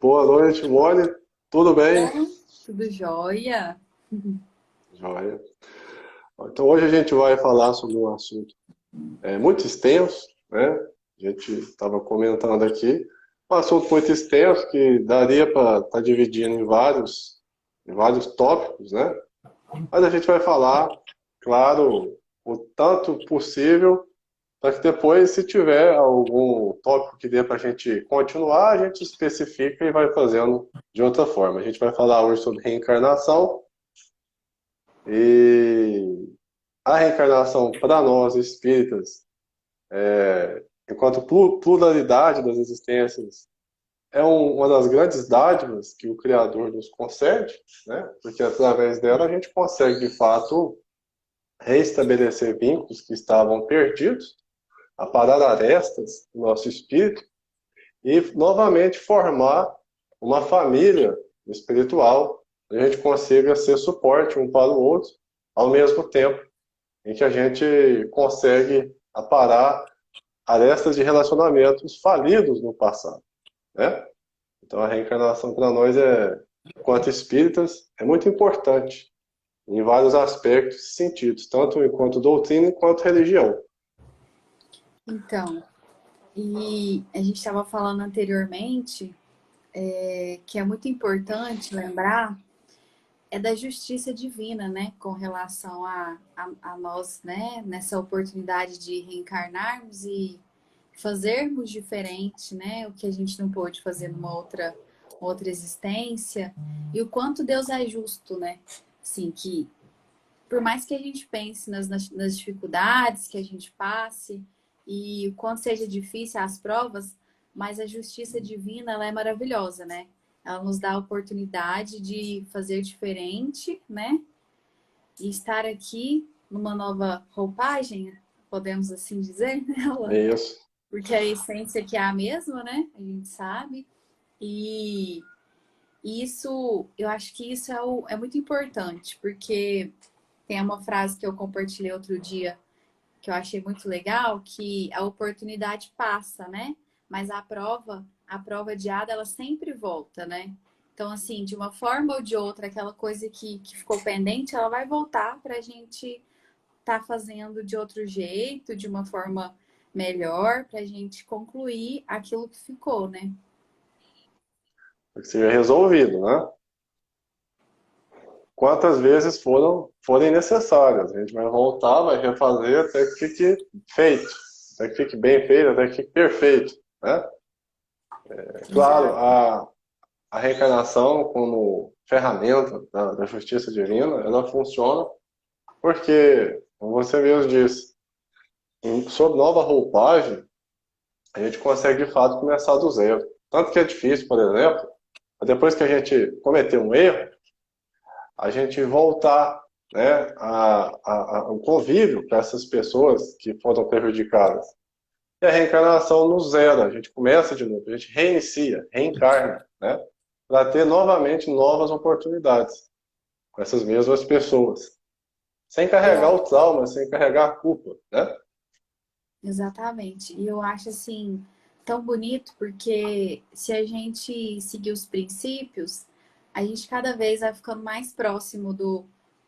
Boa noite, Mônica. Tudo bem? Tudo jóia? Joia. Então, hoje a gente vai falar sobre um assunto muito extenso, né? A gente estava comentando aqui. Um assunto muito extenso que daria para estar dividindo em vários tópicos, né? Mas a gente vai falar, claro, o tanto possível, para que depois, se tiver algum tópico que dê para a gente continuar, a gente especifica e vai fazendo de outra forma. A gente vai falar hoje sobre reencarnação. E a reencarnação, para nós espíritas, enquanto pluralidade das existências, é uma das grandes dádivas que o Criador nos concede, né? Porque através dela a gente consegue, de fato, reestabelecer vínculos que estavam perdidos, aparar arestas do nosso espírito e, novamente, formar uma família espiritual, onde a gente consiga ser suporte um para o outro, ao mesmo tempo em que a gente consegue aparar arestas de relacionamentos falidos no passado, né? Então a reencarnação para nós, enquanto espíritas, é muito importante em vários aspectos e sentidos, tanto enquanto doutrina quanto religião. Então, e a gente estava falando anteriormente que é muito importante lembrar da justiça divina, né? Com relação a nós, né? Nessa oportunidade de reencarnarmos e fazermos diferente, né? O que a gente não pôde fazer numa outra existência. E o quanto Deus é justo, né? Assim, que por mais que a gente pense nas dificuldades que a gente passe e o quanto seja difícil as provas, mas a justiça divina, ela é maravilhosa, né? Ela nos dá a oportunidade de fazer diferente, né? E estar aqui numa nova roupagem, podemos assim dizer, nela, É isso. porque a essência que é a mesma, né? A gente sabe. E isso, eu acho que isso é muito importante, porque tem uma frase que eu compartilhei outro dia que eu achei muito legal, que a oportunidade passa, né? Mas a prova adiada, ela sempre volta, né? Então, assim, de uma forma ou de outra, aquela coisa que ficou pendente, ela vai voltar para a gente estar fazendo de outro jeito, de uma forma melhor, para a gente concluir aquilo que ficou, né? Para que seja resolvido, né? Quantas vezes forem necessárias. A gente vai voltar, vai refazer até que fique feito, até que fique bem feito, até que fique perfeito, né? Claro, Exato. a reencarnação como ferramenta da justiça divina, ela funciona porque, como você mesmo disse, sob nova roupagem, a gente consegue de fato começar do zero. Tanto que é difícil, por exemplo, depois que a gente cometeu um erro, a gente voltar, né, ao convívio com essas pessoas que foram prejudicadas. E a reencarnação nos zera, a gente começa de novo, a gente reinicia, reencarna, né, para ter novamente novas oportunidades com essas mesmas pessoas. Sem Eu carregar o acho, trauma, sem carregar a culpa, né? exatamente. E eu acho assim tão bonito porque se a gente seguir os princípios, a gente cada vez vai ficando mais próximo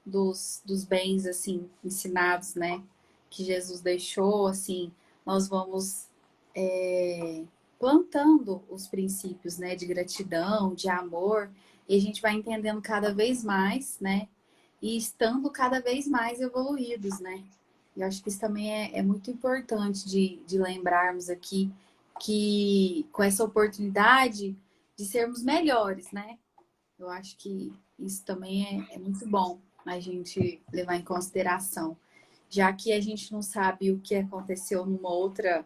dos bens assim ensinados, né? Que Jesus deixou, assim, nós vamos é, plantando os princípios, né? De gratidão, de amor, e a gente vai entendendo cada vez mais, né? E estando cada vez mais evoluídos, né? Eu acho que isso também é muito importante de lembrarmos aqui que com essa oportunidade de sermos melhores, né? Eu acho que isso também é muito bom a gente levar em consideração. Já que a gente não sabe o que aconteceu numa outra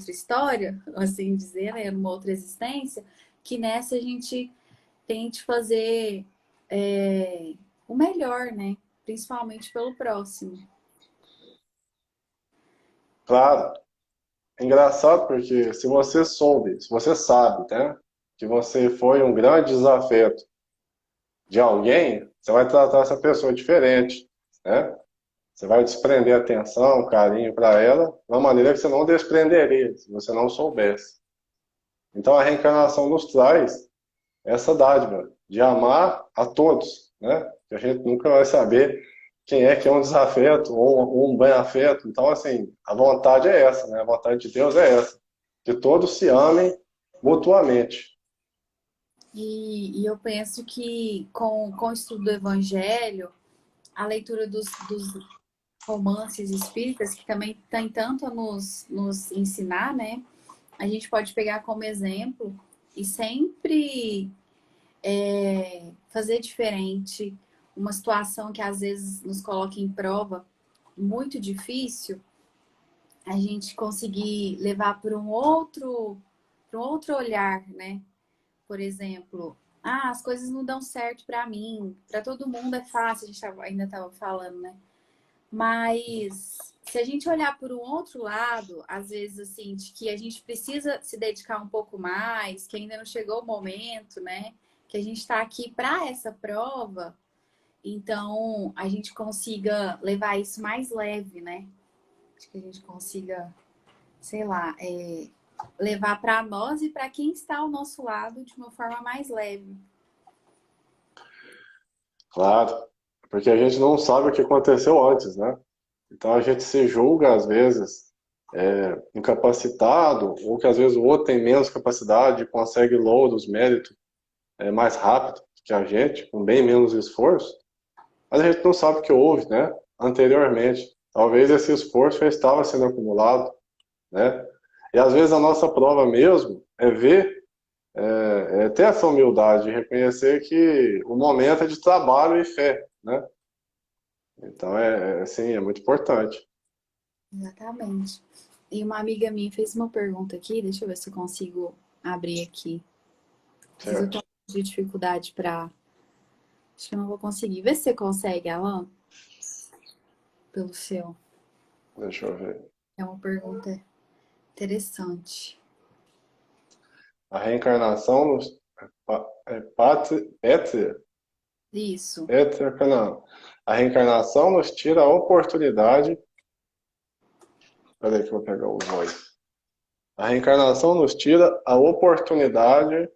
história, assim dizer, né? Numa outra existência, que nessa a gente tente fazer o melhor, né? Principalmente pelo próximo. Claro, é engraçado porque se você soube, se você sabe, né, que você foi um grande desafeto de alguém, você vai tratar essa pessoa diferente, né? Você vai desprender atenção, carinho para ela, de uma maneira que você não desprenderia se você não soubesse. Então a reencarnação nos traz essa dádiva de amar a todos, né? Que a gente nunca vai saber quem é que é um desafeto ou um bem-afeto. Então, assim, a vontade é essa, né? A vontade de Deus é essa, que todos se amem mutuamente. E eu penso que com o estudo do Evangelho, a leitura dos romances espíritas, que também tem tanto a nos ensinar, né? A gente pode pegar como exemplo e sempre fazer diferente uma situação que às vezes nos coloca em prova muito difícil, a gente conseguir levar para um outro olhar, né? Por exemplo, as coisas não dão certo para mim, para todo mundo é fácil, a gente ainda estava falando, né? Mas se a gente olhar por um outro lado, às vezes assim, de que a gente precisa se dedicar um pouco mais, que ainda não chegou o momento, né? Que a gente está aqui para essa prova, então a gente consiga levar isso mais leve, né? Acho que a gente consiga, sei lá, levar para nós e para quem está ao nosso lado de uma forma mais leve. Claro, porque a gente não sabe o que aconteceu antes, né? Então a gente se julga, às vezes, incapacitado, ou que às vezes o outro tem menos capacidade, consegue louros, méritos mais rápido que a gente, com bem menos esforço, mas a gente não sabe o que houve, né? Anteriormente. Talvez esse esforço já estava sendo acumulado, né? E às vezes a nossa prova mesmo é ver, ter essa humildade, de reconhecer que o momento é de trabalho e fé, né? Então, assim, é muito importante. Exatamente. E uma amiga minha fez uma pergunta aqui, deixa eu ver se eu consigo abrir aqui. Às vezes eu Certo. tô de dificuldade para. Acho que eu não vou conseguir. Vê se você consegue, Alan, pelo seu. Deixa eu ver. É uma pergunta interessante. A reencarnação nos... Pétria? Isso. Pétria, não. A reencarnação nos tira a oportunidade... Peraí que eu vou pegar o voz. A reencarnação nos tira a oportunidade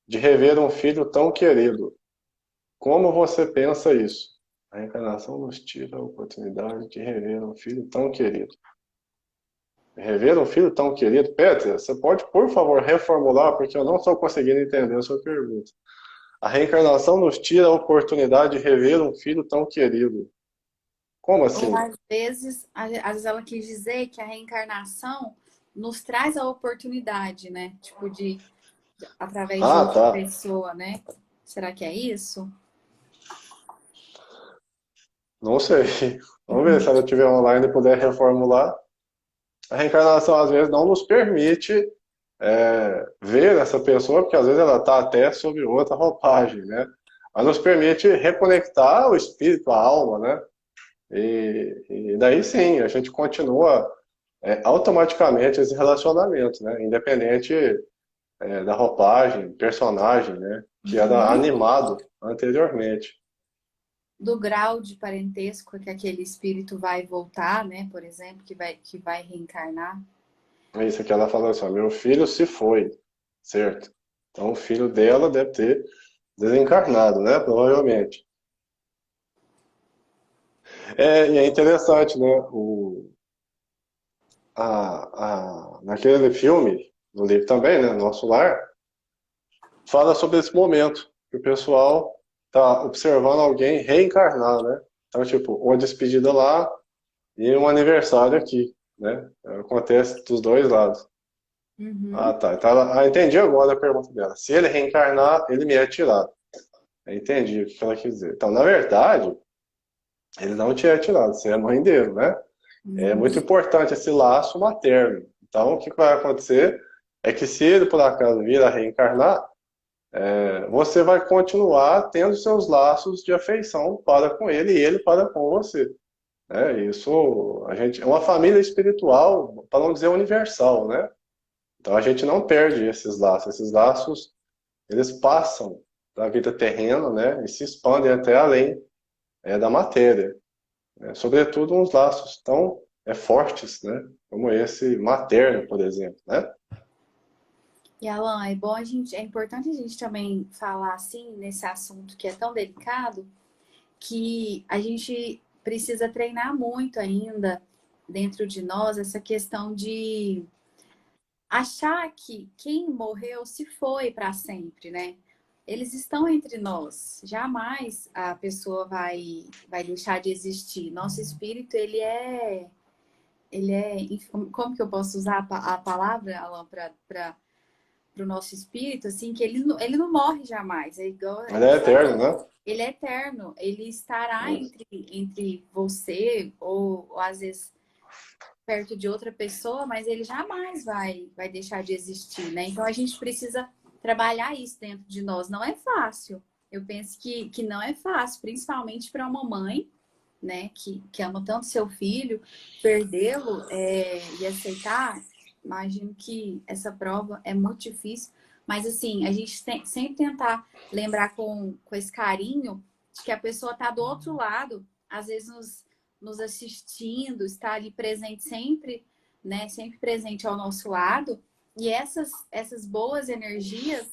de rever um filho tão querido. Como você pensa isso? A reencarnação nos tira a oportunidade de rever um filho tão querido. Rever um filho tão querido? Petra, você pode, por favor, reformular, porque eu não estou conseguindo entender a sua pergunta. A reencarnação nos tira a oportunidade de rever um filho tão querido. Como Ou assim? às vezes ela quis dizer que a reencarnação nos traz a oportunidade, né? Tipo, através de Ah, outra tá. pessoa, né? Será que é isso? Não sei. Vamos ver se ela estiver online e puder reformular. A reencarnação, às vezes, não nos permite ver essa pessoa, porque às vezes ela está até sob outra roupagem, né? Mas nos permite reconectar o espírito, a alma, né? E daí sim, a gente continua automaticamente esse relacionamento, né? Independente da roupagem, personagem, né? Que era Uhum. animado anteriormente. Do grau de parentesco que aquele espírito vai voltar, né? Por exemplo, que vai reencarnar. É isso que ela falou assim, ó, meu filho se foi, certo? Então o filho dela deve ter desencarnado, né? Provavelmente. E é interessante, né? Naquele filme, no livro também, né? Nosso Lar, fala sobre esse momento que o pessoal tá observando alguém reencarnar, né? Então, tipo, uma despedida lá e um aniversário aqui, né? Acontece dos dois lados. Ah, Uhum. tá. Então, entendi agora a pergunta dela. Se ele reencarnar, ele me é tirado. Eu entendi o que ela quis dizer. Então, na verdade, ele não te é tirado, você é mãe dele, né? É Uhum. muito importante esse laço materno. Então, o que vai acontecer é que se ele, por acaso, vir a reencarnar, você vai continuar tendo seus laços de afeição para com ele e ele para com você. Isso, a gente é uma família espiritual, para não dizer universal, né? Então a gente não perde esses laços. Esses laços, eles passam da vida terrena, né? E se expandem até além da matéria. Sobretudo uns laços tão fortes, né? Como esse materno, por exemplo, né? E Alan, é bom é importante a gente também falar assim nesse assunto que é tão delicado, que a gente precisa treinar muito ainda dentro de nós essa questão de achar que quem morreu se foi para sempre, né? Eles estão entre nós. Jamais a pessoa vai deixar de existir. Nosso espírito, ele é, como que eu posso usar a palavra, Alan, para o nosso espírito, assim, que ele não morre jamais. É igual a Ele é gente eterno, falou. né? Ele é eterno. Ele estará Isso. entre você ou às vezes perto de outra pessoa, mas ele jamais vai deixar de existir, né? Então a gente precisa trabalhar isso dentro de nós. Não é fácil. Eu penso que não é fácil, principalmente para uma mãe, né, que ama tanto seu filho, perdê-lo e aceitar. Imagino que essa prova é muito difícil, mas assim, a gente tem, sempre tentar lembrar com esse carinho de que a pessoa está do outro lado, às vezes nos assistindo, está ali presente sempre, né? Sempre presente ao nosso lado. E essas boas energias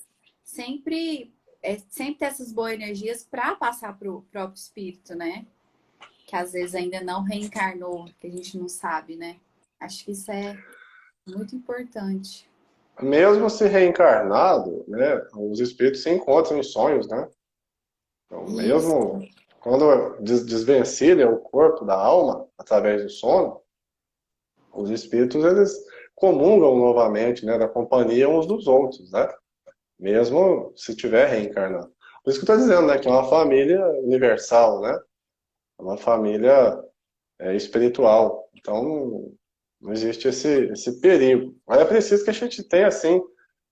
sempre ter essas boas energias para passar para o próprio espírito, né? Que às vezes ainda não reencarnou, que a gente não sabe, né? Acho que isso é muito importante. Mesmo se reencarnado, né, os espíritos se encontram em sonhos, né? Então, Isso, mesmo quando desvencilha o corpo da alma através do sono, os espíritos eles comungam novamente, né, da companhia uns dos outros, né? Mesmo se tiver reencarnado. Por isso que eu estou dizendo, né, que é uma família universal, né? É uma família espiritual. Então, não existe esse perigo. Mas é preciso que a gente tenha, assim,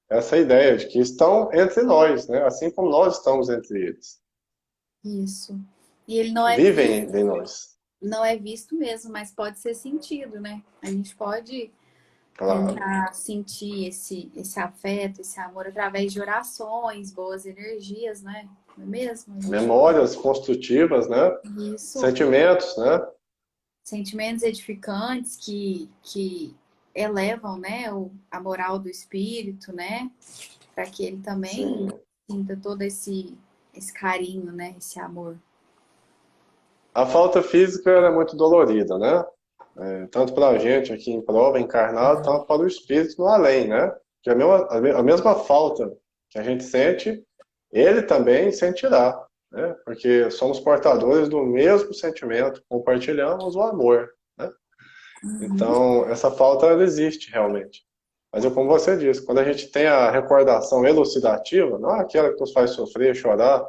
essa ideia de que estão entre nós, né? Assim como nós estamos entre eles. isso. E ele Vivem em nós. não é visto mesmo, mas pode ser sentido, né? A gente pode Claro. tentar sentir esse afeto, esse amor através de orações, boas energias, né? Não é mesmo? A gente pode. Memórias construtivas, né? Isso. Sentimentos, né? Sentimentos edificantes que elevam, né, a moral do espírito, né? Para que ele também Sim. sinta todo esse carinho, né? Esse amor. A falta física ela é muito dolorida, né? Tanto para a gente aqui em prova, encarnado, tanto para o espírito no além, né? Que a mesma falta que a gente sente, ele também sentirá, né? Porque somos portadores do mesmo sentimento, compartilhamos o amor, né? Uhum. Então, essa falta ela existe realmente. Mas é como você disse, quando a gente tem a recordação elucidativa, não é aquela que nos faz sofrer, chorar,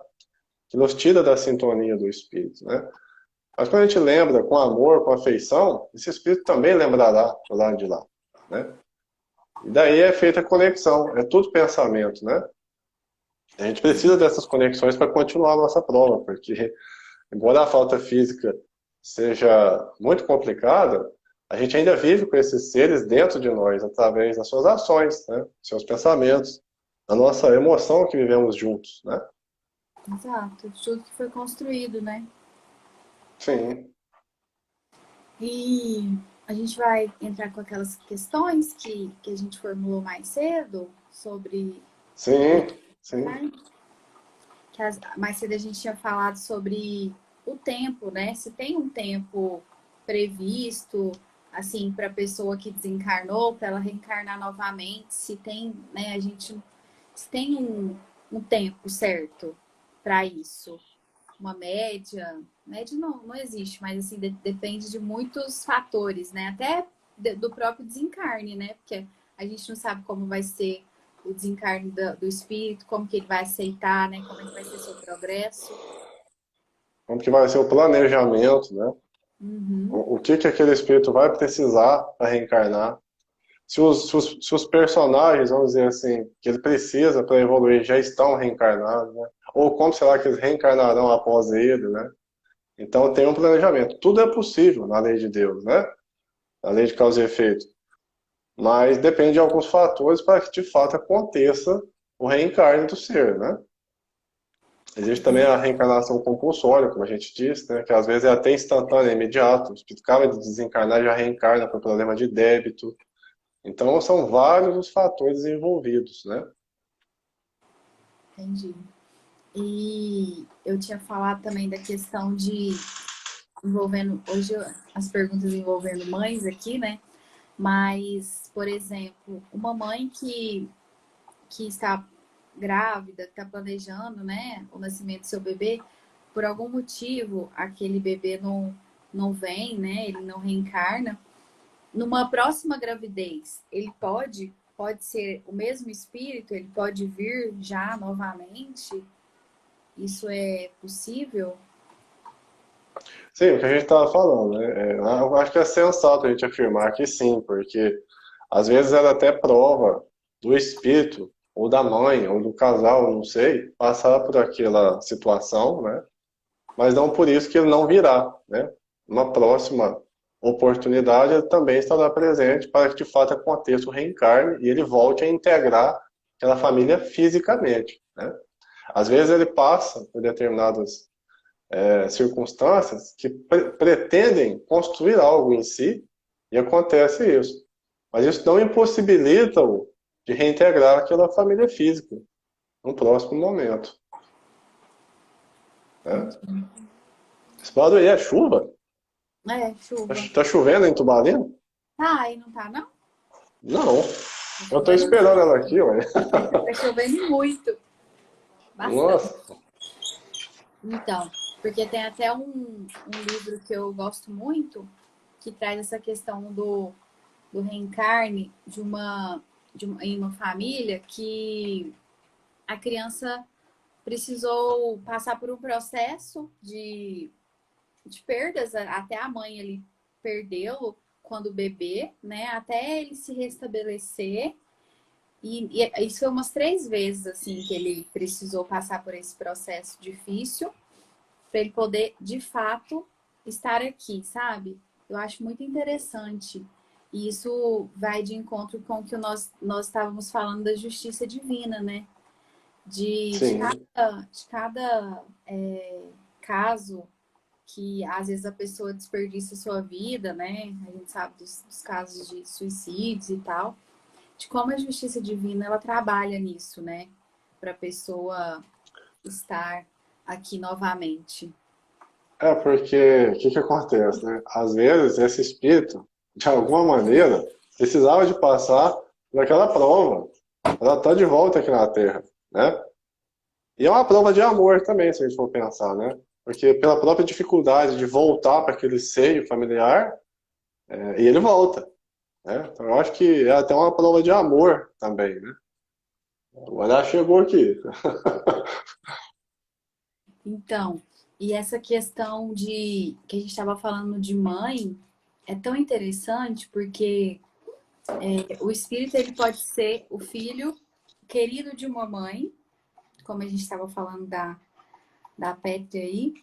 que nos tira da sintonia do espírito, né? Mas quando a gente lembra com amor, com afeição, esse espírito também lembrará do lado de lá, né? E daí é feita a conexão, é tudo pensamento, né? A gente precisa dessas conexões para continuar a nossa prova, porque embora a falta física seja muito complicada, a gente ainda vive com esses seres dentro de nós, através das suas ações, né? Seus pensamentos, a nossa emoção que vivemos juntos, né? Exato. Tudo que foi construído, né? Sim, E a gente vai entrar com aquelas questões que a gente formulou mais cedo sobre sim, sim, mais cedo a gente tinha falado sobre o tempo, né? Se tem um tempo previsto, assim, para a pessoa que desencarnou, para ela reencarnar novamente, se tem, né, se tem um tempo certo para isso, uma média não existe, mas assim, depende de muitos fatores, né? Até do próprio desencarne, né? Porque a gente não sabe como vai ser o desencarne do espírito, como que ele vai aceitar, né? Como é que vai ser seu progresso. como que vai ser o planejamento, né? Uhum. O que que aquele espírito vai precisar para reencarnar. Se os personagens, vamos dizer assim, que ele precisa para evoluir já estão reencarnados, né? Ou como será que eles reencarnarão após ele, né? Então tem um planejamento. Tudo é possível na lei de Deus, né? Na lei de causa e efeito. Mas depende de alguns fatores para que de fato aconteça o reencarne do ser, né? Existe também a reencarnação compulsória, como a gente disse, né? Que às vezes é até instantânea, imediato. O espírito acaba de desencarnar e já reencarna por problema de débito. Então, são vários os fatores envolvidos, né? Entendi. E eu tinha falado também da questão de envolvendo, hoje as perguntas envolvendo mães aqui, né? Mas, por exemplo, uma mãe que está grávida, que está planejando, né, o nascimento do seu bebê, por algum motivo aquele bebê não vem, né? Ele não reencarna. Numa próxima gravidez, ele pode ser o mesmo espírito, ele pode vir já novamente. Isso é possível? Sim, o que a gente estava falando, né? Eu acho que é sensato a gente afirmar que sim, porque às vezes ela até prova do espírito, ou da mãe, ou do casal, não sei, passar por aquela situação, né? Mas não por isso que ele não virá, né? Uma próxima oportunidade ele também estará presente para que de fato aconteça o reencarne e ele volte a integrar aquela família fisicamente, né? Às vezes ele passa por determinadas circunstâncias que pretendem construir algo em si e acontece isso. Mas isso não impossibilita-o de reintegrar aquela família física no próximo momento, né? Esse lado aí é chuva? É, chuva. Tá chovendo em Tubarão? Tá, aí não tá, não? Não. Tá Eu tô chovendo esperando muito. ela aqui, ué. Tá chovendo muito. Bastante. Nossa. Então, porque tem até um livro que eu gosto muito que traz essa questão do reencarne em uma família que a criança precisou passar por um processo de perdas, até a mãe ele perdeu quando bebê, né? Até ele se restabelecer. E isso foi umas 3 vezes assim que ele precisou passar por esse processo difícil para ele poder, de fato, estar aqui, sabe? Eu acho muito interessante. E isso vai de encontro com o que nós estávamos falando da justiça divina, né? De Sim. cada caso que às vezes a pessoa desperdiça sua vida, né? A gente sabe dos casos de suicídios e tal, de como a justiça divina ela trabalha nisso, né? Para a pessoa estar aqui novamente. É porque o que que acontece, né? Às vezes esse espírito, de alguma maneira, precisava de passar por aquela prova. Ela está de volta aqui na Terra, né? E é uma prova de amor também, se a gente for pensar, né? Porque pela própria dificuldade de voltar para aquele seio familiar, e ele volta, né? Então eu acho que é até uma prova de amor também, né? Agora chegou aqui. Então, e essa questão de que a gente estava falando de mãe é tão interessante porque o espírito ele pode ser o filho querido de uma mãe, como a gente estava falando da Pétria aí,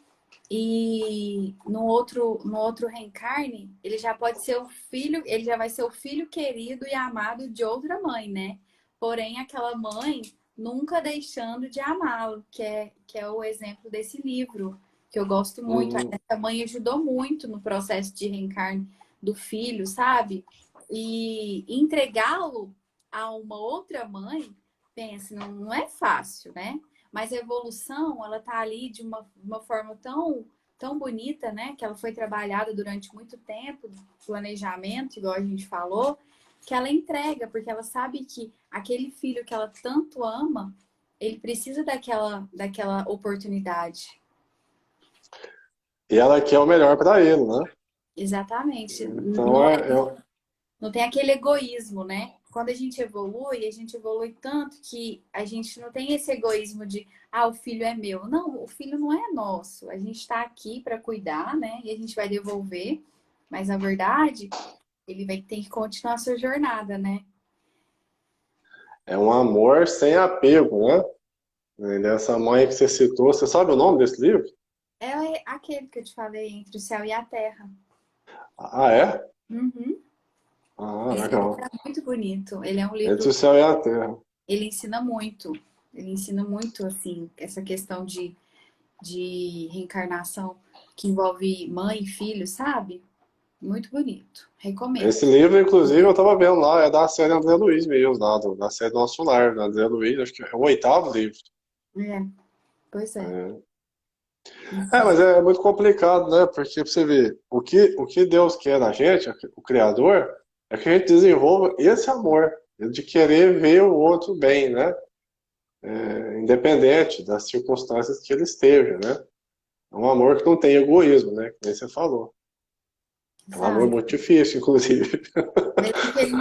e no outro reencarne, ele já pode ser o filho, ele já vai ser o filho querido e amado de outra mãe, né? Porém, aquela mãe nunca deixando de amá-lo, que é o exemplo desse livro, que eu gosto muito. Uhum. Essa mãe ajudou muito no processo de reencarne do filho, sabe? E entregá-lo a uma outra mãe, pense, não é fácil, né? Mas a evolução, ela tá ali de uma forma tão bonita, né? Que ela foi trabalhada durante muito tempo, planejamento, igual a gente falou, que ela entrega, porque ela sabe que aquele filho que ela tanto ama, ele precisa daquela oportunidade. E ela quer o melhor para ele, né? Exatamente. Então Não tem aquele egoísmo, né? Quando a gente evolui tanto que a gente não tem esse egoísmo de, o filho é meu. Não, o filho não é nosso. A gente está aqui para cuidar, né? E a gente vai devolver. Mas, na verdade, ele vai ter que continuar a sua jornada, né? é um amor sem apego, né? Dessa mãe que você citou. Você sabe o nome desse livro? É aquele que eu te falei, Entre o Céu e a Terra. Ah, é? Uhum. Ah, Esse livro legal. é muito bonito. Ele é um Entre livro, o céu e a terra. ele ensina muito. Ele ensina muito, assim, essa questão de reencarnação que envolve mãe e filho, sabe? Muito bonito. Recomendo. Esse livro, inclusive, eu estava vendo lá, é da série André Luiz mesmo, lá, da série Nosso Lar, da André Luiz, acho que é o oitavo livro. É, pois é. Mas é muito complicado, né? Porque pra você ver, o que Deus quer da gente, o Criador, é que a gente desenvolva esse amor, de querer ver o outro bem, né? Independente das circunstâncias que ele esteja, né? É um amor que não tem egoísmo, né? Que nem você falou. É um amor Exato. muito difícil, inclusive, Mesmo que ele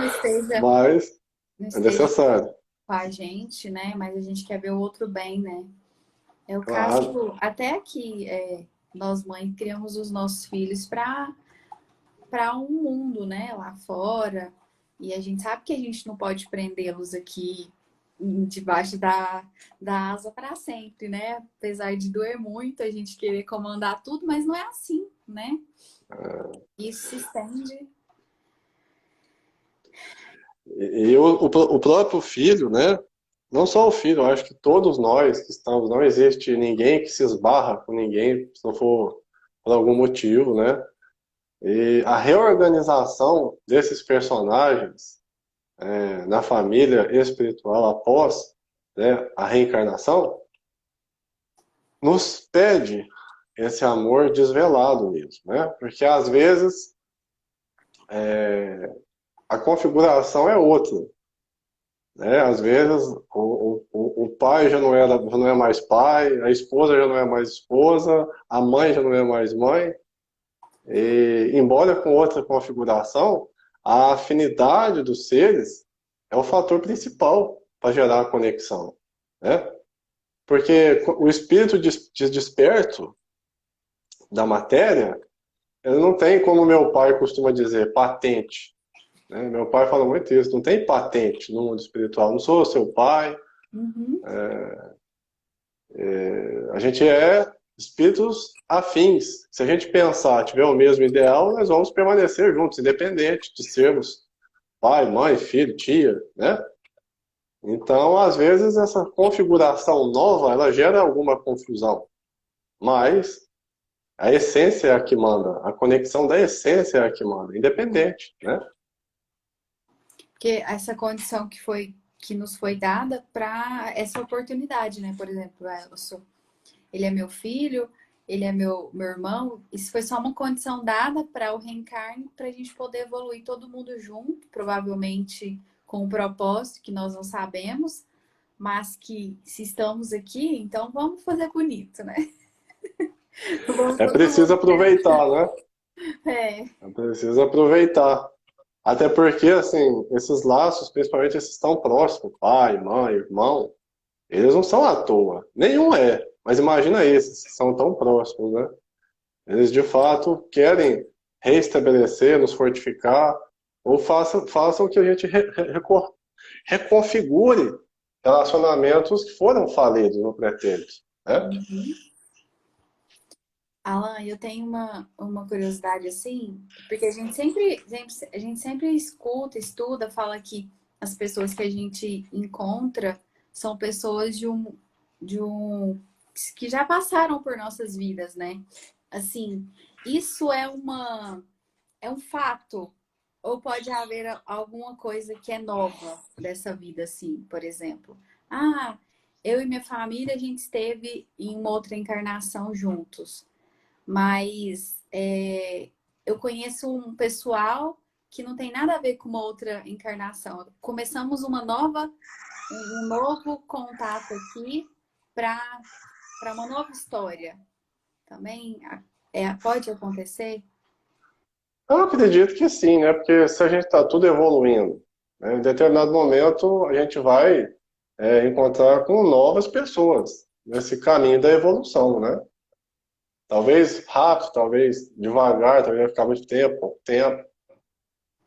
mas não é esteja necessário. com a gente, né? Mas a gente quer ver o outro bem, né? É o caso, Claro. até aqui, nós mães criamos os nossos filhos para um mundo, né? Lá fora. E a gente sabe que a gente não pode prendê-los aqui debaixo da asa para sempre, né? Apesar de doer muito, a gente querer comandar tudo, mas não é assim, né? Isso se estende. E o próprio filho, né? Não só o filho, eu acho que todos nós que estamos, não existe ninguém que se esbarra com ninguém, se não for por algum motivo, né? E a reorganização desses personagens na família espiritual após, né, a reencarnação nos pede esse amor desvelado mesmo, né? Porque às vezes a configuração é outra, né? Às vezes o pai já não é mais pai, a esposa já não é mais esposa, a mãe já não é mais mãe, e embora com outra configuração, a afinidade dos seres é o fator principal para gerar a conexão, né? Porque o espírito desperto da matéria, ele não tem, como meu pai costuma dizer, patente, né? Meu pai fala muito isso, não tem patente no mundo espiritual. Não sou seu pai, Uhum. a gente é espíritos afins. Se a gente pensar, tiver o mesmo ideal, nós vamos permanecer juntos, independente de sermos pai, mãe, filho, tia, né? Então, às vezes, essa configuração nova, ela gera alguma confusão, mas a essência é a que manda, a conexão da essência é a que manda, independente, né? Porque essa condição que nos foi dada para essa oportunidade, né? Por exemplo, ele é meu filho, ele é meu irmão. Isso foi só uma condição dada para o reencarne, para a gente poder evoluir todo mundo junto, provavelmente com um propósito que nós não sabemos, mas que se estamos aqui, então vamos fazer bonito, né? Vamos É todo preciso mundo. aproveitar, né? É. É preciso aproveitar. Até porque, assim, esses laços, principalmente esses tão próximos, pai, mãe, irmão, eles não são à toa. Nenhum é. Mas imagina esses que são tão próximos, né? Eles de fato querem reestabelecer, nos fortificar, ou façam que a gente reconfigure relacionamentos que foram falidos no pretérito, né? Uhum. Alan, eu tenho uma curiosidade assim, porque a gente sempre escuta, estuda, fala que as pessoas que a gente encontra são pessoas de um que já passaram por nossas vidas, né? Assim, isso é um fato ou pode haver alguma coisa que é nova dessa vida, assim, por exemplo. Ah, eu e minha família a gente esteve em uma outra encarnação juntos. Mas eu conheço um pessoal que não tem nada a ver com uma outra encarnação. Começamos um novo contato aqui para uma nova história. Também pode acontecer? Eu acredito que sim, né? Porque se a gente está tudo evoluindo, né, em determinado momento a gente vai encontrar com novas pessoas nesse caminho da evolução, né? Talvez rápido, talvez devagar, talvez vai ficar muito tempo, pouco tempo,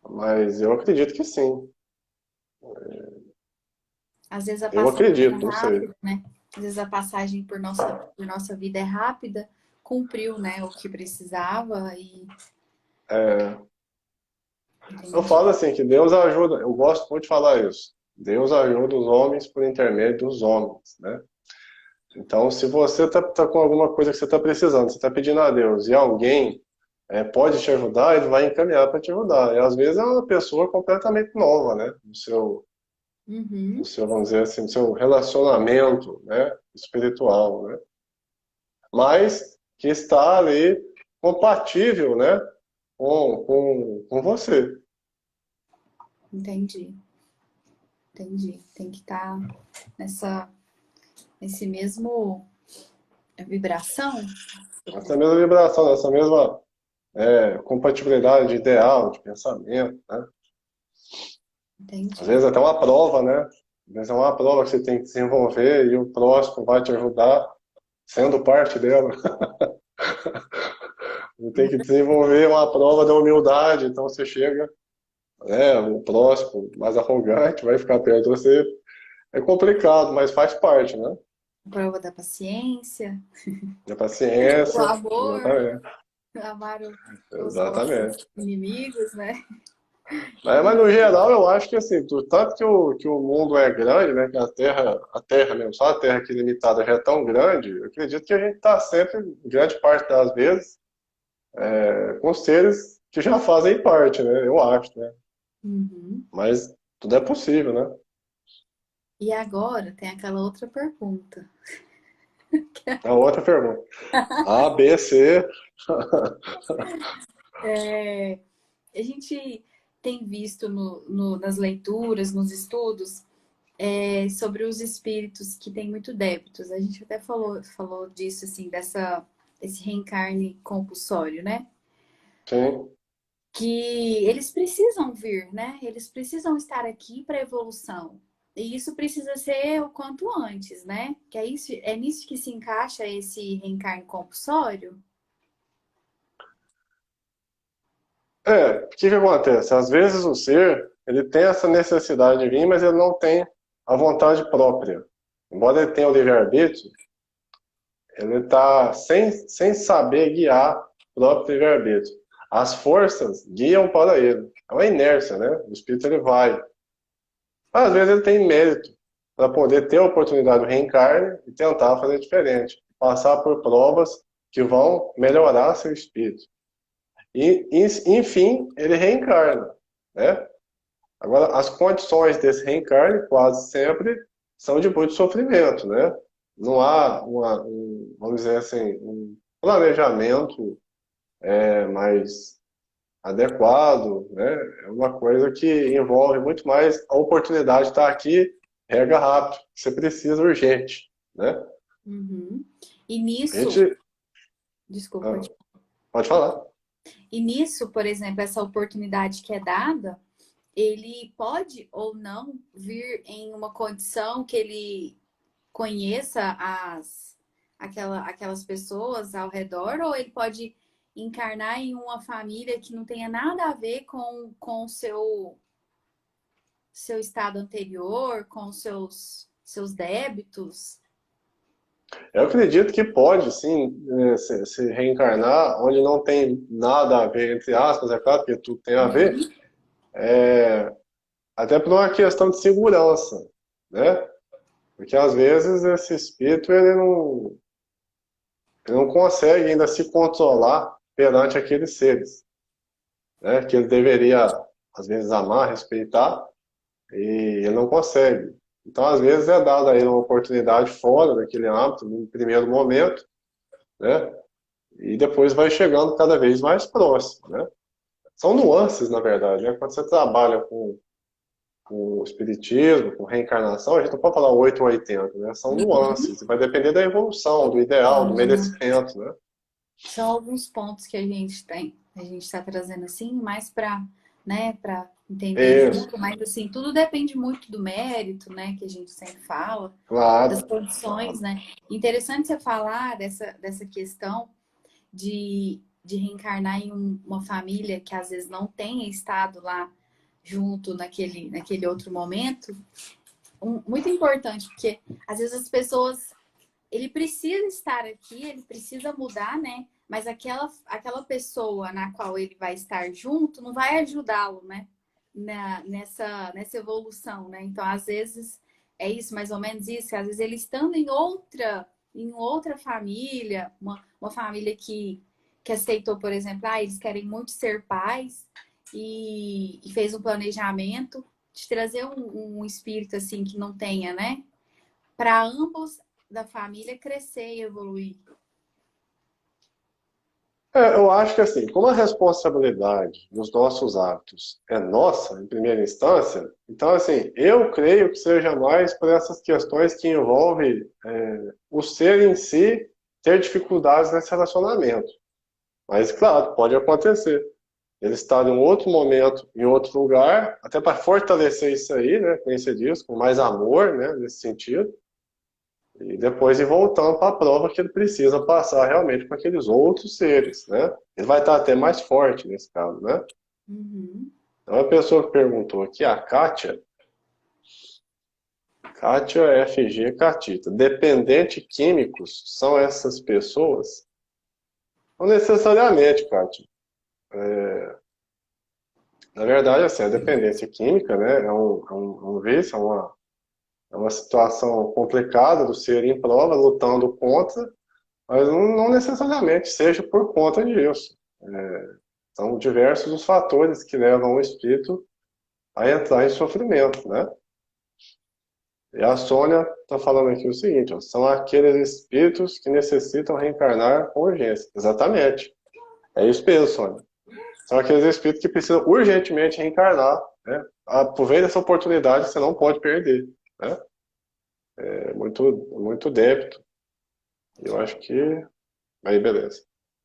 mas eu acredito que sim. Às vezes a Eu passagem é acredito, não sei. rápida, né? Às vezes a passagem por nossa vida é rápida, cumpriu, né, o que precisava e É, eu entendi. falo assim, que Deus ajuda, eu gosto muito de falar isso. Deus ajuda os homens por intermédio dos homens, né? Então, se você tá com alguma coisa que você está precisando, você está pedindo a Deus, e alguém pode te ajudar, ele vai encaminhar para te ajudar. E às vezes é uma pessoa completamente nova, né? No Uhum. seu, vamos dizer assim, no seu relacionamento, né? Espiritual, né? Mas que está ali compatível, né? Com você. Entendi, entendi. Tem que estar nessa, nesse mesmo vibração. Essa mesma vibração, essa mesma compatibilidade de ideal, de pensamento, né? Às Entendi. vezes até uma prova, né? Às vezes é uma prova que você tem que desenvolver e o próximo vai te ajudar sendo parte dela. Você tem que desenvolver uma prova da humildade, então você chega, o próximo mais arrogante vai ficar perto de você. É complicado, mas faz parte, né? Prova da paciência, Da do paciência, amor, exatamente, amar os nossos exatamente. inimigos, né? Mas no geral eu acho que assim, tanto que o mundo é grande, né? Que a Terra mesmo, só a Terra aqui limitada já é tão grande, eu acredito que a gente está sempre, grande parte das vezes, com seres que já fazem parte, né? Eu acho, né? Uhum. Mas tudo é possível, né? E agora tem aquela outra pergunta. A outra pergunta. A, B, C. É, a gente tem visto nas leituras, nos estudos, sobre os espíritos que têm muito débitos. A gente até falou disso, assim, esse reencarne compulsório, né? Sim. Que eles precisam vir, né? Eles precisam estar aqui para evolução. E isso precisa ser o quanto antes, né? Que é nisso que se encaixa esse reencarne compulsório. O que que acontece? Às vezes o ser, ele tem essa necessidade de vir, mas ele não tem a vontade própria. Embora ele tenha o livre-arbítrio, ele está sem saber guiar o próprio livre-arbítrio. As forças guiam para ele. É uma inércia, né? O espírito ele vai. Às vezes ele tem mérito para poder ter a oportunidade do reencarne e tentar fazer diferente. Passar por provas que vão melhorar seu espírito. Enfim, ele reencarna, né? Agora, as condições desse reencarne quase sempre são de muito sofrimento, né? Não há vamos dizer assim, um planejamento mais adequado, né? É uma coisa que envolve muito mais a oportunidade de estar aqui, rega rápido, você precisa urgente, né? Uhum. E A nisso, gente, desculpa, ah, pode falar. e nisso, por exemplo, essa oportunidade que é dada, ele pode ou não vir em uma condição que ele conheça aquelas pessoas ao redor, ou ele pode encarnar em uma família que não tenha nada a ver com o seu estado anterior, com os seus débitos. Eu acredito que pode, sim, se reencarnar, onde não tem nada a ver, entre aspas, é claro que tudo tem a ver, Uhum, até por uma questão de segurança, né? Porque às vezes esse espírito ele não consegue ainda se controlar perante aqueles seres, né? Que ele deveria, às vezes, amar, respeitar, e ele não consegue. Então, às vezes, é dada a ele uma oportunidade fora daquele âmbito, no primeiro momento, né? E depois vai chegando cada vez mais próximo, né? São nuances, na verdade, né? Quando você trabalha com o espiritismo, com reencarnação, a gente não pode falar 8 ou 80, né? São uhum. nuances, vai depender da evolução, do ideal, do merecimento, né? São alguns pontos que a gente tem, a gente está trazendo assim, mais para, né, para entender Isso, junto, mas assim, tudo depende muito do mérito, né, que a gente sempre fala, das claro. condições, né? Interessante você falar dessa questão de reencarnar em uma família que às vezes não tenha estado lá junto naquele outro momento. Muito importante, porque às vezes as pessoas ele precisa estar aqui, ele precisa mudar, né? Mas aquela pessoa na qual ele vai estar junto não vai ajudá-lo, né? Nessa evolução, né? Então, às vezes, é isso, mais ou menos isso. Às vezes, ele estando em outra família, uma família que que aceitou, por exemplo, eles querem muito ser pais e fez um planejamento de trazer um espírito assim que não tenha, né? Para ambos da família crescer e evoluir. Eu acho que assim, como a responsabilidade dos nossos atos é nossa, em primeira instância, então assim, eu creio que seja mais por essas questões que envolvem o ser em si ter dificuldades nesse relacionamento. Mas, claro, pode acontecer. Ele está em um outro momento, em outro lugar, até para fortalecer isso aí, né, conhecer disso, com mais amor, né, nesse sentido. E depois ir voltando para a prova que ele precisa passar realmente para aqueles outros seres, né? Ele vai estar até mais forte nesse caso, né? Uhum. Então a pessoa que perguntou aqui, a Kátia, Kátia FG Catita, dependentes químicos são essas pessoas? Não necessariamente, Kátia. Na verdade, assim, a dependência química, né, é um vício, é uma situação complicada do ser em prova, lutando contra, mas não necessariamente seja por conta disso. São diversos os fatores que levam o espírito a entrar em sofrimento, né? E a Sônia está falando aqui o seguinte, ó, são aqueles espíritos que necessitam reencarnar com urgência. Exatamente. É isso mesmo, Sônia. São aqueles espíritos que precisam urgentemente reencarnar, né? Aproveite essa oportunidade, você não pode perder, né? É muito débito. Eu acho que aí beleza.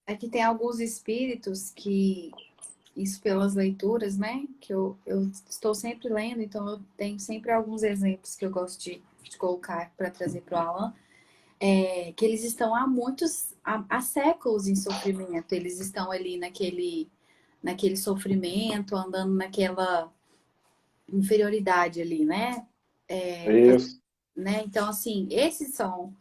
Aqui tem alguns espíritos que, isso pelas leituras, né? Que eu estou sempre lendo, então eu tenho sempre alguns exemplos que eu gosto de colocar para trazer para o Alan. Que eles estão há séculos em sofrimento. Eles estão ali naquele sofrimento, andando naquela inferioridade ali, né? Isso. Né? Então, assim, esses são,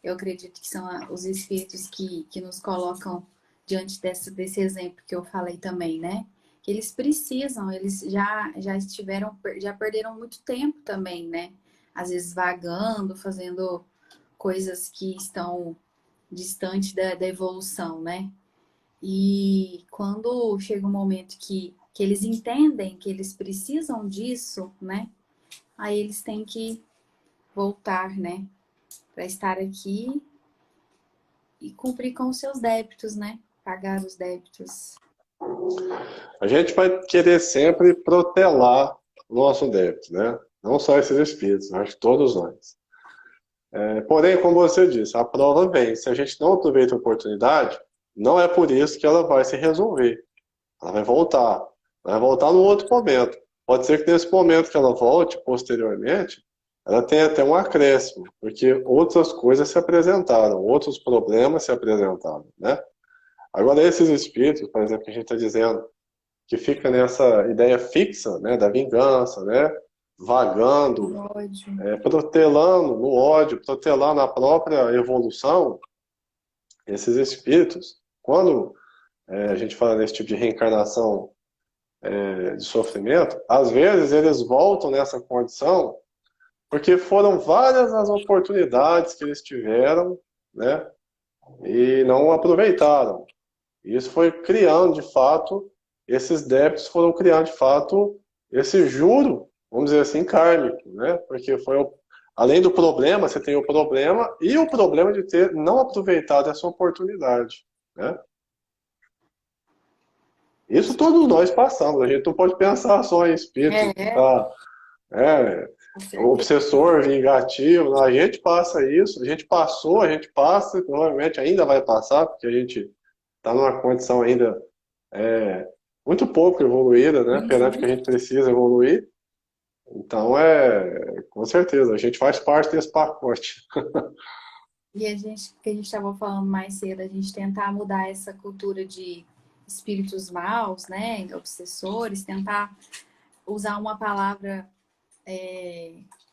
eu acredito que são os espíritos que nos colocam diante desse exemplo que eu falei também, né? Que eles precisam, eles já perderam muito tempo também, né? Às vezes vagando, fazendo coisas que estão distante da evolução, né? E quando chega um momento que eles entendem que eles precisam disso, né? Aí eles têm que voltar, né? Para estar aqui e cumprir com os seus débitos, né? Pagar os débitos. A gente vai querer sempre protelar o nosso débito, né? Não só esses espíritos, acho que todos nós. Porém, como você disse, a prova vem. Se a gente não aproveita a oportunidade, não é por isso que ela vai se resolver. Ela vai voltar. Ela vai voltar num outro momento. Pode ser que nesse momento que ela volte, posteriormente, ela tenha até um acréscimo, porque outras coisas se apresentaram, outros problemas se apresentaram, né? Agora, esses espíritos, por exemplo, que a gente está dizendo, que fica nessa ideia fixa, né, da vingança, né, vagando, Ódio. protelando no ódio, protelando a própria evolução, esses espíritos, quando a gente fala nesse tipo de reencarnação de sofrimento, às vezes eles voltam nessa condição porque foram várias as oportunidades que eles tiveram, né, e não aproveitaram. Isso foi criando, de fato, esses débitos foram criando, de fato, esse juro, vamos dizer assim, kármico, né? Porque além do problema, você tem o problema e o problema de ter não aproveitado essa oportunidade, né? Isso todos nós passamos, a gente não pode pensar só em espírito que está obsessor, vingativo, não, a gente passa isso, a gente passou, a gente passa, provavelmente ainda vai passar, porque a gente está numa condição ainda muito pouco evoluída, né, perante o que a gente precisa evoluir. Então, com certeza, a gente faz parte desse pacote. E que a gente estava falando mais cedo, a gente tentar mudar essa cultura de espíritos maus, né, obsessores, tentar usar uma palavra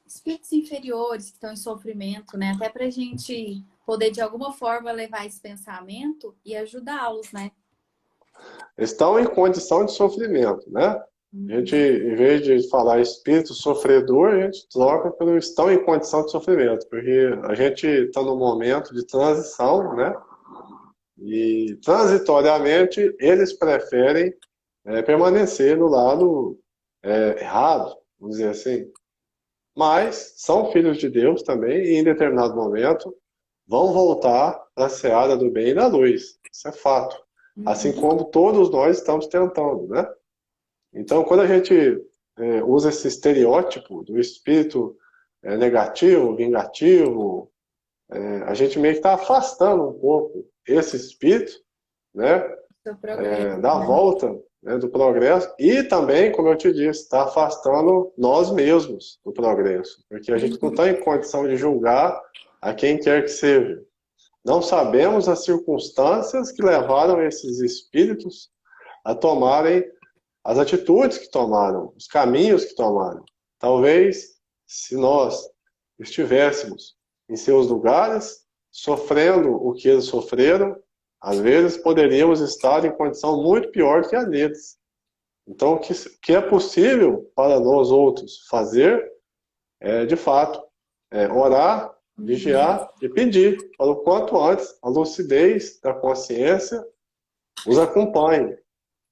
espíritos inferiores que estão em sofrimento, né, até para a gente poder de alguma forma levar esse pensamento e ajudá-los, né? Estão em condição de sofrimento, né? A gente, em vez de falar espírito sofredor, a gente troca pelo estão em condição de sofrimento, porque a gente está num momento de transição, né? E transitoriamente eles preferem permanecer no lado errado, vamos dizer assim. Mas são filhos de Deus também e em determinado momento vão voltar para a seara do bem e da luz. Isso é fato. Assim Uhum. como todos nós estamos tentando, né? Então, quando a gente usa esse estereótipo do espírito negativo, vingativo, a gente meio que está afastando um pouco esse espírito, né, Seu progresso, da né? volta, né, do progresso e também, como eu te disse, está afastando nós mesmos do progresso, porque a gente não Uhum. está em condição de julgar a quem quer que seja. Não sabemos as circunstâncias que levaram esses espíritos a tomarem as atitudes que tomaram, os caminhos que tomaram. Talvez, se nós estivéssemos em seus lugares, sofrendo o que eles sofreram, às vezes poderíamos estar em condição muito pior que a deles. Então, o que é possível para nós outros fazer é, de fato, orar, Uhum. vigiar e pedir para o quanto antes a lucidez da consciência os acompanhe.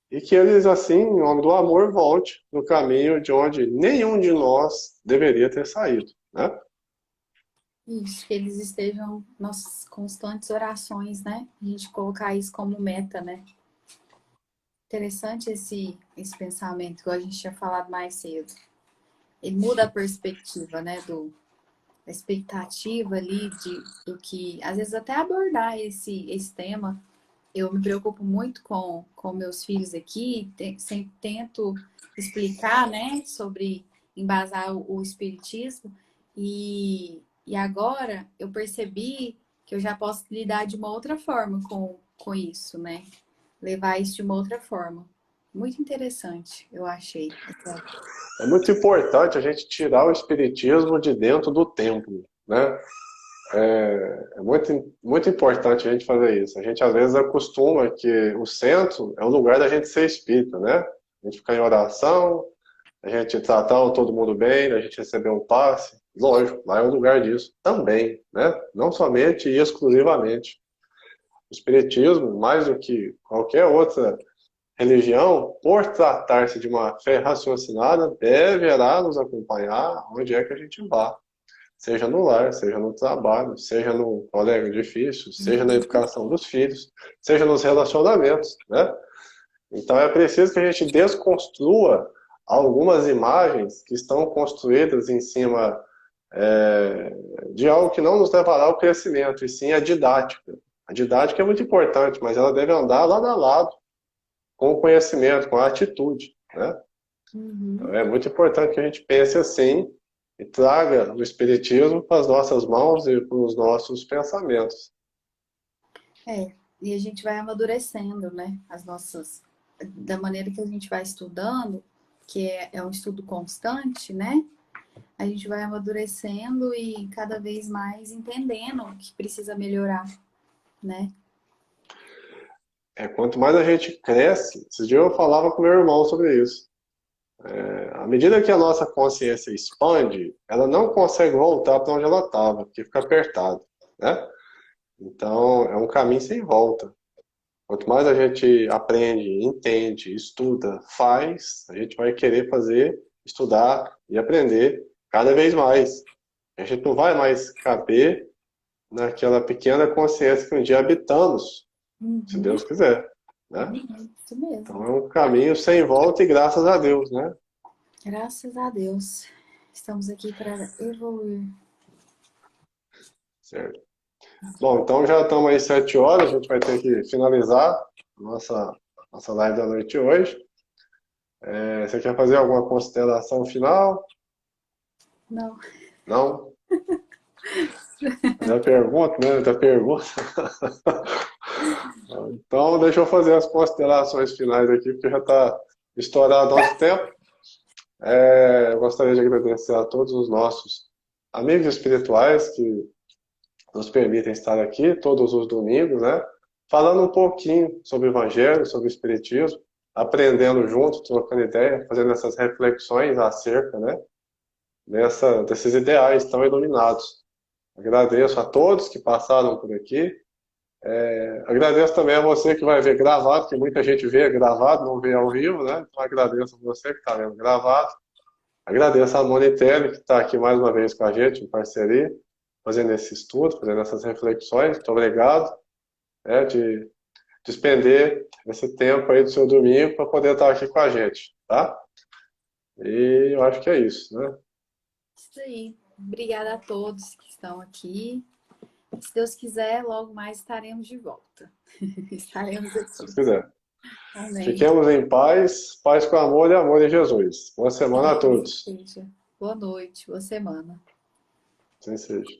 E que eles, assim, em nome do amor, volte no caminho de onde nenhum de nós deveria ter saído, né? Isso, que eles estejam nas constantes orações, né? A gente colocar isso como meta, né? Interessante esse pensamento, que a gente tinha falado mais cedo. Ele muda a perspectiva, né? Da expectativa ali do que, às vezes, até abordar esse tema. Eu me preocupo muito com meus filhos aqui, sempre tento explicar, né, sobre embasar o espiritismo, e agora eu percebi que eu já posso lidar de uma outra forma com isso, né? Levar isso de uma outra forma. Muito interessante, eu achei. É muito importante a gente tirar o espiritismo de dentro do templo, né? É muito, muito importante a gente fazer isso. A gente às vezes acostuma que o centro é o lugar da gente ser espírita, né? A gente ficar em oração, a gente tratar todo mundo bem, a gente receber um passe. Lógico, lá é o lugar disso também, né? Não somente e exclusivamente. O espiritismo, mais do que qualquer outra religião, por tratar-se de uma fé raciocinada, deverá nos acompanhar onde é que a gente vá. Seja no lar, seja no trabalho, seja no colega de ofício, seja na educação dos filhos, seja nos relacionamentos, né? Então é preciso que a gente desconstrua algumas imagens que estão construídas em cima é, de algo que não nos levará ao crescimento, e sim a didática. A didática é muito importante, mas ela deve andar lado a lado com o conhecimento, com a atitude, né? Então Uhum. é muito importante que a gente pense assim e traga o espiritismo para as nossas mãos e para os nossos pensamentos. É, e a gente vai amadurecendo, né? As nossas. Da maneira que a gente vai estudando, que é um estudo constante, né? A gente vai amadurecendo e cada vez mais entendendo o que precisa melhorar, né? Quanto mais a gente cresce, esses dias eu falava com meu irmão sobre isso. À medida que a nossa consciência expande, ela não consegue voltar para onde ela estava, porque fica apertado, né? Então, é um caminho sem volta. Quanto mais a gente aprende, entende, estuda, faz, a gente vai querer fazer, estudar e aprender cada vez mais. A gente não vai mais caber naquela pequena consciência que um dia habitamos, se Uhum. Deus quiser, né? Uhum. Isso Então mesmo. é um caminho sem volta e graças a Deus, né? Graças a Deus. Estamos aqui para evoluir. Certo. Bom, então já estamos aí 7 horas, a gente vai ter que finalizar a nossa live da noite hoje. Você quer fazer alguma consideração final? Não. Não? Já pergunta, né? Já pergunta. Então, deixa eu fazer as considerações finais aqui, porque já está estourado nosso tempo. Eu gostaria de agradecer a todos os nossos amigos espirituais que nos permitem estar aqui todos os domingos, né? Falando um pouquinho sobre o Evangelho, sobre o Espiritismo, aprendendo junto, trocando ideia, fazendo essas reflexões acerca, né? Desses ideais tão iluminados. Agradeço a todos que passaram por aqui. Agradeço também a você que vai ver gravado, que muita gente vê gravado, não vê ao vivo, né? Então agradeço a você que está vendo gravado. Agradeço a Monitel, que está aqui mais uma vez com a gente, em parceria, fazendo esse estudo, fazendo essas reflexões. Muito obrigado, né, de despender esse tempo aí do seu domingo para poder estar aqui com a gente, tá? E eu acho que é isso, né? Isso aí. Obrigada a todos que estão aqui. Se Deus quiser, logo mais estaremos de volta. Estaremos Se aqui. Deus quiser. Amém. Fiquemos em paz, paz com amor e amor em Jesus. Boa semana a Assim todos. seja. Boa noite, boa semana. Assim seja.